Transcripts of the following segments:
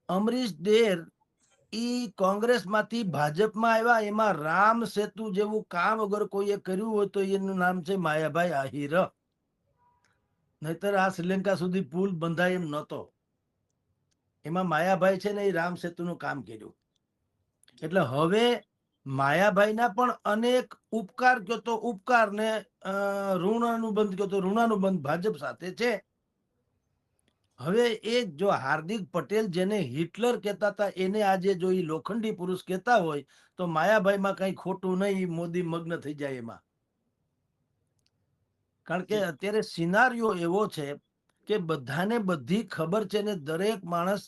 અમરીશ ડેર ઈ કોંગ્રેસમાંથી ભાજપમાં આવ્યા, એમાં રામ સેતુ જેવું કામ અગર કોઈએ કર્યું હોય તો એનું નામ છે માયાભાઈ આહિર. નહીતર આ શ્રીલંકા સુધી પુલ બંધાય એમ નહોતો. એમાં માયાભાઈ છે ને એ રામ સેતુનું કામ કર્યું. એટલે હવે માયાભાઈના પણ અનેક ઉપકાર કયો તો ઉપકાર ને ઋણાનુબંધ કયો તો ઋણાનુબંધ ભાજપ સાથે છે. હવે એ જો હાર્દિક પટેલ જેને હિટલર કહેતા હતા એને આજે જો એ લોખંડી પુરુષ કહેતા હોય તો માયાભાઈમાં કઈ ખોટું નહીં, મોદી મગ્ન થઈ જાય એમાં. કારણ કે અત્યારે સિનારીઓ એવો છે કે બધાને બધી ખબર છે ને દરેક માણસ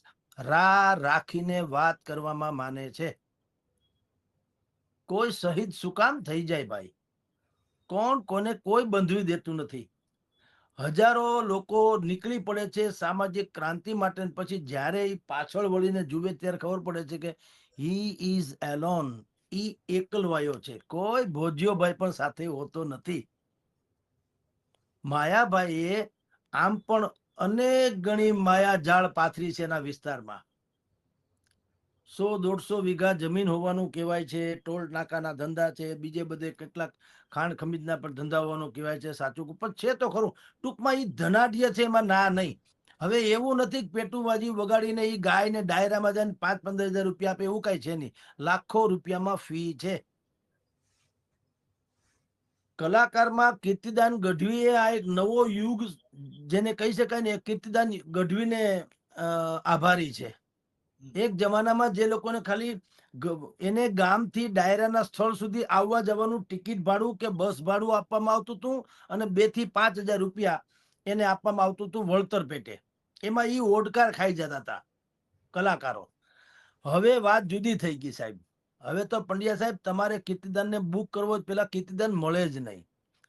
રાખીને વાત કરવામાં માને છે. કોઈ શહીદ શું કામ થઈ જાય ભાઈ? કોણ કોને કોઈ બંધવી દેતું નથી. હજારો લોકો નીકળી પડે છે સામાજિક ક્રાંતિ માટે, પછી જ્યારે એ પાછળ વળીને જુએ ત્યારે ખબર પડે છે કે હી ઇઝ એલોન, ઈ એકલવાયો છે, કોઈ ભોજિયોભાઈ પણ સાથે હોતો નથી. માયાભાઈએ આમ પણ અનેક ગણી માયા જાળ પાથરી છે એના વિસ્તારમાં. 100-150 વીઘા જમીન હોવાનું કહેવાય છે. ટોલ નાકાના ધંધા છે, બીજે બધે કેટલાક ખાણ ખમીજના પણ ધંધા હોવાનું કહેવાય છે. સાચું પણ છે તો ખરું. ટૂંકમાં એ ધનાઢ્ય છે, એમાં ના નહીં. હવે એવું નથી કે પેટુબાજી વગાડીને એ ગાયને ડાયરામાં જાય 5-15 હજાર રૂપિયા આપે, એવું કઈ છે નહીં. લાખો રૂપિયામાં ફી છે. કલાકારમાં કીર્તિદાન ગઢવીએ આ એક નવો યુગ જેને કહી શકાય ને, કીર્તિદાન ગઢવીને આભારી છે. એક જમાનામાં જે લોકોને ખાલી એને ગામથી ડાયરાના સ્થળ સુધી આવવા જવાનું ટિકિટ ભાડું કે બસ ભાડું આપવામાં આવતું હતું અને 2 થી 5 હજાર રૂપિયા એને આપવામાં આવતું હતું વળતર પેટે. એમાં ઈ ઓડકાર ખાઈ જતા હતા કલાકારો. હવે વાત જુદી થઈ ગઈ સાહેબ. હવે તો પંડ્યા સાહેબ તમારે કીર્તિદાનને બુક કરવો પેલા કીર્તિદાન મળે જ નહીં.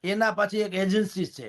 એના પાછી એક એજન્સી છે